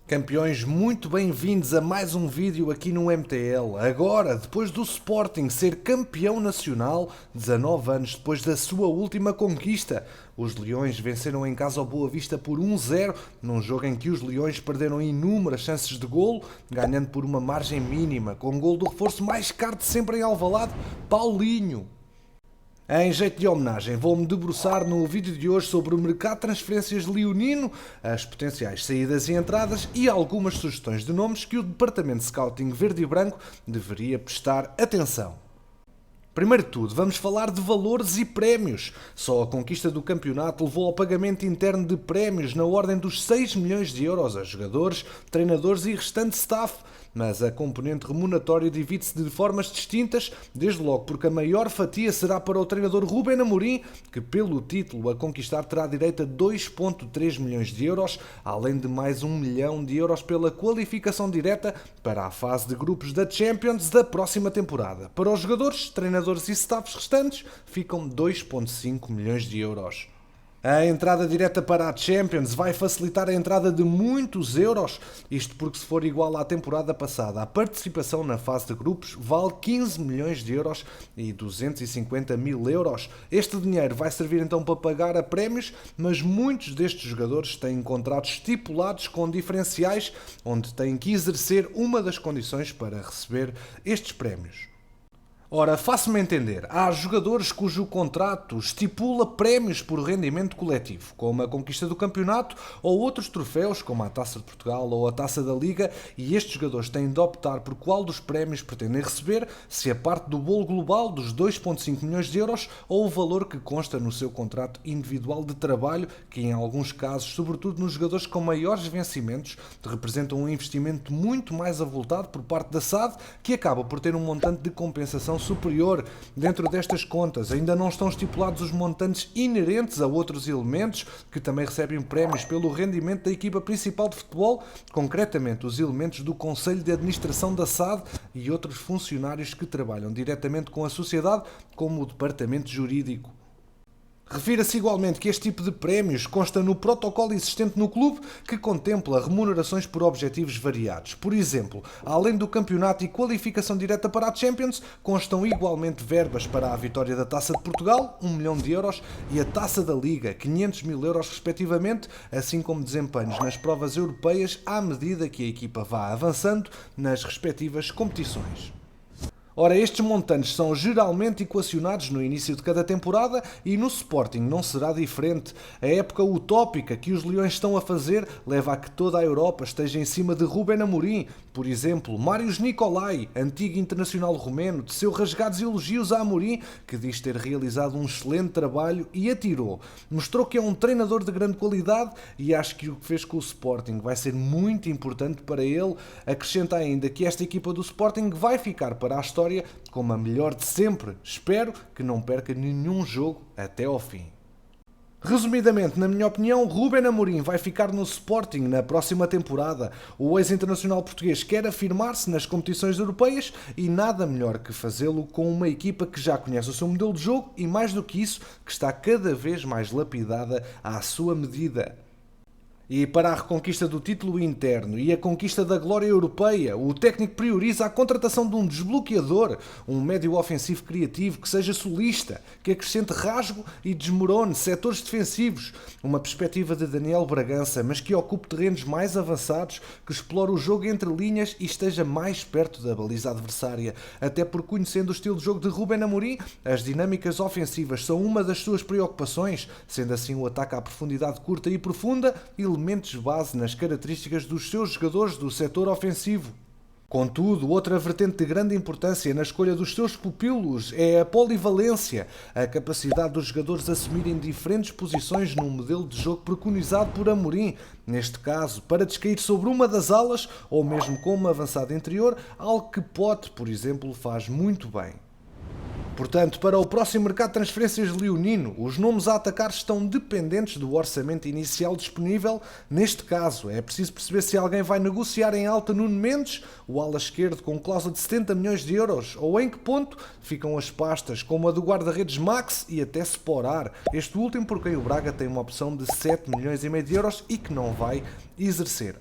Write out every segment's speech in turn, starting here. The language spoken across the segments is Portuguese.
Campeões, muito bem-vindos a mais um vídeo aqui no MTL. Agora, depois do Sporting ser campeão nacional, 19 anos depois da sua última conquista, os Leões venceram em casa ao Boa Vista por 1-0, num jogo em que os Leões perderam inúmeras chances de golo, ganhando por uma margem mínima, com o golo do reforço mais caro de sempre em Alvalade, Paulinho. Em jeito de homenagem, vou-me debruçar no vídeo de hoje sobre o mercado de transferências leonino, as potenciais saídas e entradas e algumas sugestões de nomes que o Departamento de Scouting Verde e Branco deveria prestar atenção. Primeiro de tudo, vamos falar de valores e prémios. Só a conquista do campeonato levou ao pagamento interno de prémios na ordem dos 6 milhões de euros a jogadores, treinadores e restante staff. Mas a componente remuneratória divide-se de formas distintas, desde logo porque a maior fatia será para o treinador Ruben Amorim, que pelo título a conquistar terá direito a 2,3 milhões de euros, além de mais 1 milhão de euros pela qualificação direta para a fase de grupos da Champions da próxima temporada. Para os jogadores, treinadores e staffs restantes, ficam 2,5 milhões de euros. A entrada direta para a Champions vai facilitar a entrada de muitos euros, isto porque se for igual à temporada passada, a participação na fase de grupos vale 15 milhões de euros e 250 mil euros. Este dinheiro vai servir então para pagar a prémios, mas muitos destes jogadores têm contratos estipulados com diferenciais, onde têm que exercer uma das condições para receber estes prémios. Ora, faço-me entender, há jogadores cujo contrato estipula prémios por rendimento coletivo, como a conquista do campeonato ou outros troféus, como a Taça de Portugal ou a Taça da Liga, e estes jogadores têm de optar por qual dos prémios pretendem receber, se a parte do bolo global dos 2,5 milhões de euros ou o valor que consta no seu contrato individual de trabalho, que em alguns casos, sobretudo nos jogadores com maiores vencimentos, representam um investimento muito mais avultado por parte da SAD, que acaba por ter um montante de compensação superior. Dentro destas contas ainda não estão estipulados os montantes inerentes a outros elementos que também recebem prémios pelo rendimento da equipa principal de futebol, concretamente os elementos do Conselho de Administração da SAD e outros funcionários que trabalham diretamente com a sociedade, como o Departamento Jurídico. Refira-se igualmente que este tipo de prémios consta no protocolo existente no clube, que contempla remunerações por objetivos variados. Por exemplo, além do campeonato e qualificação direta para a Champions, constam igualmente verbas para a vitória da Taça de Portugal, 1 milhão de euros, e a Taça da Liga, 500 mil euros respectivamente, assim como desempenhos nas provas europeias à medida que a equipa vá avançando nas respectivas competições. Ora, estes montantes são geralmente equacionados no início de cada temporada e no Sporting não será diferente. A época utópica que os Leões estão a fazer leva a que toda a Europa esteja em cima de Ruben Amorim. Por exemplo, Marius Nicolai, antigo internacional romeno, teceu rasgados elogios a Amorim, que diz ter realizado um excelente trabalho e atirou. Mostrou que é um treinador de grande qualidade e acho que o que fez com o Sporting vai ser muito importante para ele. Acrescenta ainda que esta equipa do Sporting vai ficar para a história como a melhor de sempre. Espero que não perca nenhum jogo até ao fim. Resumidamente, na minha opinião, Ruben Amorim vai ficar no Sporting na próxima temporada. O ex-internacional português quer afirmar-se nas competições europeias e nada melhor que fazê-lo com uma equipa que já conhece o seu modelo de jogo e, mais do que isso, que está cada vez mais lapidada à sua medida. E para a reconquista do título interno e a conquista da glória europeia, o técnico prioriza a contratação de um desbloqueador, um médio ofensivo criativo que seja solista, que acrescente rasgo e desmorone setores defensivos, uma perspectiva de Daniel Bragança, mas que ocupe terrenos mais avançados, que explore o jogo entre linhas e esteja mais perto da baliza adversária, até porque, conhecendo o estilo de jogo de Ruben Amorim, as dinâmicas ofensivas são uma das suas preocupações, sendo assim o ataque à profundidade curta e profunda elementos base nas características dos seus jogadores do setor ofensivo. Contudo, outra vertente de grande importância na escolha dos seus pupilos é a polivalência, a capacidade dos jogadores assumirem diferentes posições num modelo de jogo preconizado por Amorim, neste caso, para descair sobre uma das alas ou mesmo com uma avançada interior, algo que Pote, por exemplo, faz muito bem. Portanto, para o próximo mercado de transferências leonino, os nomes a atacar estão dependentes do orçamento inicial disponível. Neste caso, é preciso perceber se alguém vai negociar em alta Nuno Mendes, o ala esquerdo com cláusula de 70 milhões de euros, ou em que ponto ficam as pastas como a do guarda-redes Max e até Sporar, este último por quem o Braga tem uma opção de 7 milhões e meio de euros e que não vai exercer.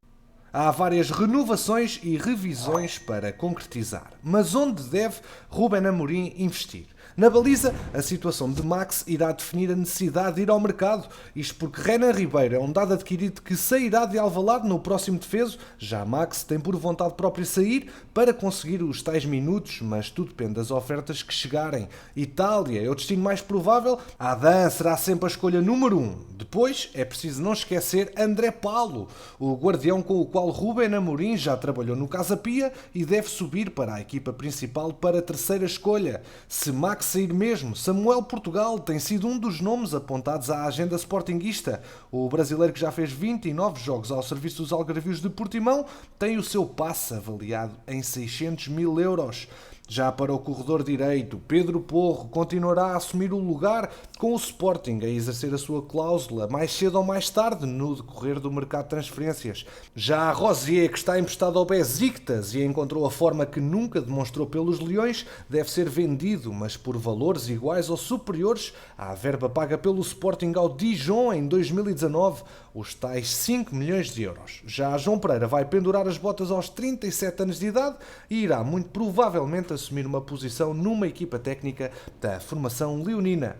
Há várias renovações e revisões para concretizar. Mas onde deve Ruben Amorim investir? Na baliza, a situação de Max irá definir a necessidade de ir ao mercado, isto porque Renan Ribeiro é um dado adquirido que sairá de Alvalade no próximo defeso, já Max tem por vontade própria sair para conseguir os tais minutos, mas tudo depende das ofertas que chegarem. Itália é o destino mais provável, Adam será sempre a escolha número 1. Depois é preciso não esquecer André Paulo, o guardião com o qual Ruben Amorim já trabalhou no Casa Pia e deve subir para a equipa principal para a terceira escolha. Se Max sair mesmo, Samuel Portugal tem sido um dos nomes apontados à agenda sportinguista. O brasileiro, que já fez 29 jogos ao serviço dos Algarvios de Portimão, tem o seu passe avaliado em 600 mil euros. Já para o corredor direito, Pedro Porro continuará a assumir o lugar com o Sporting a exercer a sua cláusula mais cedo ou mais tarde no decorrer do mercado de transferências. Já a Rosier, que está emprestado ao Besiktas e encontrou a forma que nunca demonstrou pelos Leões, deve ser vendido, mas por valores iguais ou superiores à verba paga pelo Sporting ao Dijon em 2019, os tais 5 milhões de euros. Já a João Pereira vai pendurar as botas aos 37 anos de idade e irá muito provavelmente assumir uma posição numa equipa técnica da formação leonina.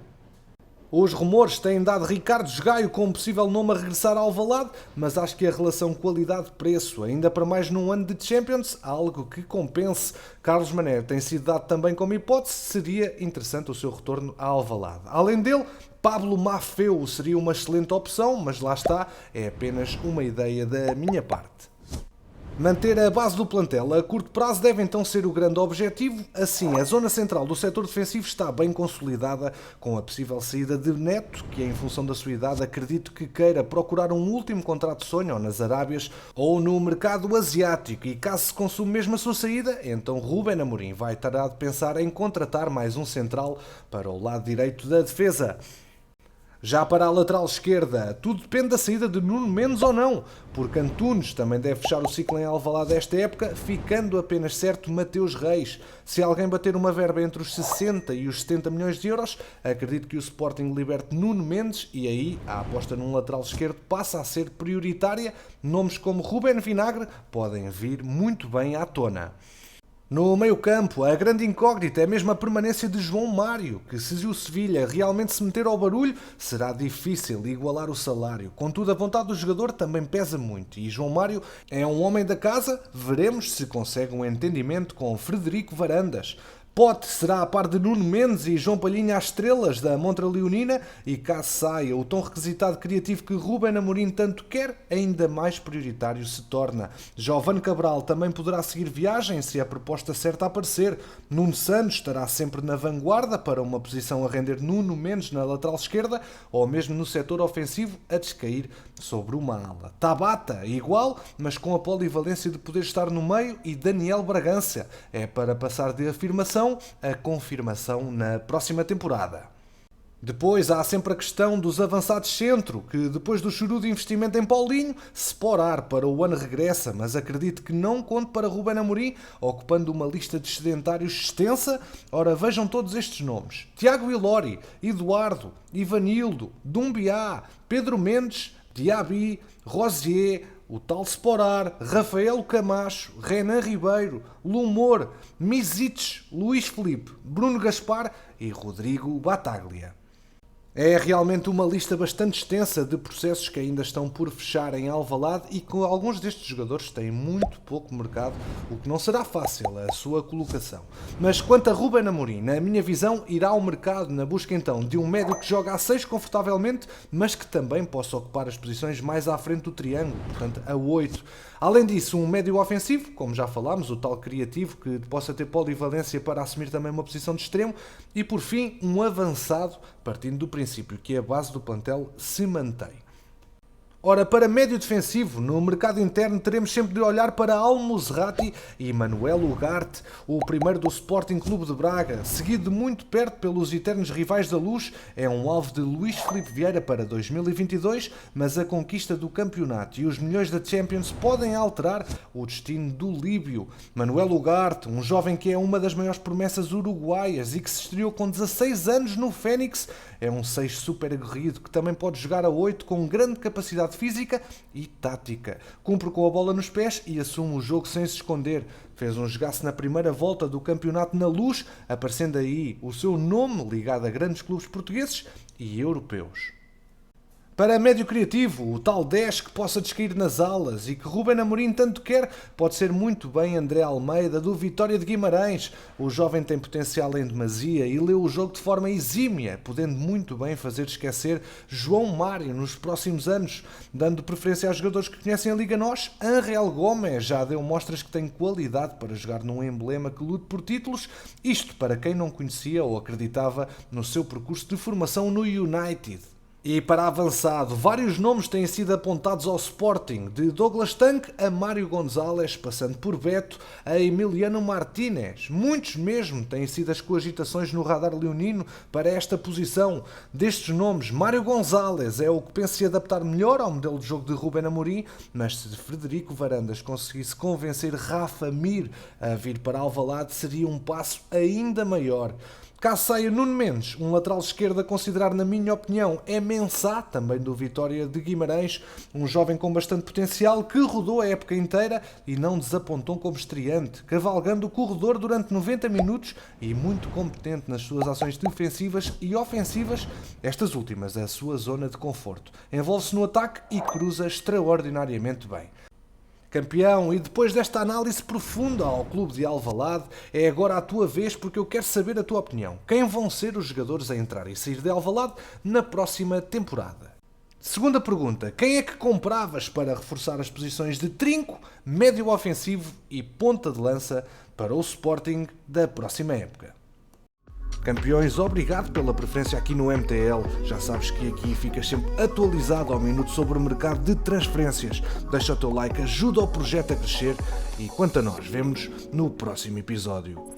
Os rumores têm dado Ricardo Gaio como possível nome a regressar ao Alvalade, mas acho que a relação qualidade-preço, ainda para mais num ano de Champions, algo que compense. Carlos Mané tem sido dado também como hipótese, seria interessante o seu retorno a Alvalade. Além dele, Pablo Maffeo seria uma excelente opção, mas lá está, é apenas uma ideia da minha parte. Manter a base do plantel a curto prazo deve então ser o grande objetivo. Assim, a zona central do setor defensivo está bem consolidada com a possível saída de Neto, que em função da sua idade acredito que queira procurar um último contrato de sonho ou nas Arábias ou no mercado asiático, e caso se consume mesmo a sua saída, então Ruben Amorim vai terá de pensar em contratar mais um central para o lado direito da defesa. Já para a lateral esquerda, tudo depende da saída de Nuno Mendes ou não, porque Antunes também deve fechar o ciclo em Alvalade desta época, ficando apenas certo Mateus Reis. Se alguém bater uma verba entre os 60 e os 70 milhões de euros, acredito que o Sporting liberte Nuno Mendes e aí a aposta num lateral esquerdo passa a ser prioritária. Nomes como Ruben Vinagre podem vir muito bem à tona. No meio-campo, a grande incógnita é mesmo a permanência de João Mário, que se o Sevilha realmente se meter ao barulho, será difícil igualar o salário. Contudo, a vontade do jogador também pesa muito e João Mário é um homem da casa, veremos se consegue um entendimento com Frederico Varandas. Pote será a par de Nuno Mendes e João Palhinha às estrelas da Montra Leonina e caso saia o tão requisitado criativo que Ruben Amorim tanto quer, ainda mais prioritário se torna. Jovane Cabral também poderá seguir viagem se a proposta certa aparecer. Nuno Santos estará sempre na vanguarda para uma posição a render Nuno Mendes na lateral esquerda ou mesmo no setor ofensivo a descair sobre uma ala. Tabata igual, mas com a polivalência de poder estar no meio, e Daniel Bragança é para passar de afirmação a confirmação na próxima temporada. Depois há sempre a questão dos avançados centro, que depois do churu de investimento em Paulinho, Sporar para o ano regressa, mas acredito que não conte para Ruben Amorim, ocupando uma lista de sedentários extensa. Ora, vejam todos estes nomes: Tiago Ilori, Eduardo, Ivanildo, Dumbiá, Pedro Mendes, Diaby, Rosier, o tal Sporar, Rafael Camacho, Renan Ribeiro, Lumor, Misic, Luís Filipe, Bruno Gaspar e Rodrigo Bataglia. É realmente uma lista bastante extensa de processos que ainda estão por fechar em Alvalade e que alguns destes jogadores têm muito pouco mercado, o que não será fácil a sua colocação. Mas quanto a Ruben Amorim, na minha visão, irá ao mercado na busca então de um médio que joga a 6 confortavelmente, mas que também possa ocupar as posições mais à frente do triângulo, portanto a 8. Além disso, um médio ofensivo, como já falámos, o tal criativo que possa ter polivalência para assumir também uma posição de extremo, e por fim um avançado, partindo do princípio que a base do plantel se mantém. Ora, para médio defensivo, no mercado interno teremos sempre de olhar para Al-Musrati e Manuel Ugarte, o primeiro do Sporting Clube de Braga, seguido de muito perto pelos eternos rivais da Luz, é um alvo de Luís Filipe Vieira para 2022, mas a conquista do campeonato e os milhões da Champions podem alterar o destino do líbio. Manuel Ugarte, um jovem que é uma das maiores promessas uruguaias e que se estreou com 16 anos no Fénix, é um 6 super aguerrido que também pode jogar a 8 com grande capacidade física e tática. Cumpre com a bola nos pés e assume o jogo sem se esconder. Fez um jogaço na primeira volta do campeonato na Luz, aparecendo aí o seu nome ligado a grandes clubes portugueses e europeus. Para médio criativo, o tal 10 que possa descair nas alas e que Ruben Amorim tanto quer, pode ser muito bem André Almeida, do Vitória de Guimarães. O jovem tem potencial em demasia e leu o jogo de forma exímia, podendo muito bem fazer esquecer João Mário nos próximos anos. Dando preferência aos jogadores que conhecem a Liga NOS, Angel Gomes já deu mostras que tem qualidade para jogar num emblema que lute por títulos, isto para quem não conhecia ou acreditava no seu percurso de formação no United. E para avançado, vários nomes têm sido apontados ao Sporting, de Douglas Tanque a Mário Gonzalez, passando por Beto a Emiliano Martínez. Muitos mesmo têm sido as cogitações no radar leonino para esta posição. Destes nomes, Mário Gonzalez é o que pensa se adaptar melhor ao modelo de jogo de Ruben Amorim, mas se Frederico Varandas conseguisse convencer Rafa Mir a vir para Alvalade, seria um passo ainda maior. Caso saia Nuno Mendes, um lateral esquerdo a considerar, na minha opinião, é Mensah, também do Vitória de Guimarães, um jovem com bastante potencial que rodou a época inteira e não desapontou como estreante, cavalgando o corredor durante 90 minutos e muito competente nas suas ações defensivas e ofensivas, estas últimas a sua zona de conforto. Envolve-se no ataque e cruza extraordinariamente bem. Campeão, e depois desta análise profunda ao clube de Alvalade, é agora a tua vez porque eu quero saber a tua opinião. Quem vão ser os jogadores a entrar e sair de Alvalade na próxima temporada? Segunda pergunta, quem é que compravas para reforçar as posições de trinco, médio ofensivo e ponta de lança para o Sporting da próxima época? Campeões, obrigado pela preferência aqui no MTL. Já sabes que aqui ficas sempre atualizado ao minuto sobre o mercado de transferências. Deixa o teu like, ajuda o projeto a crescer e quanto a nós, vemo-nos no próximo episódio.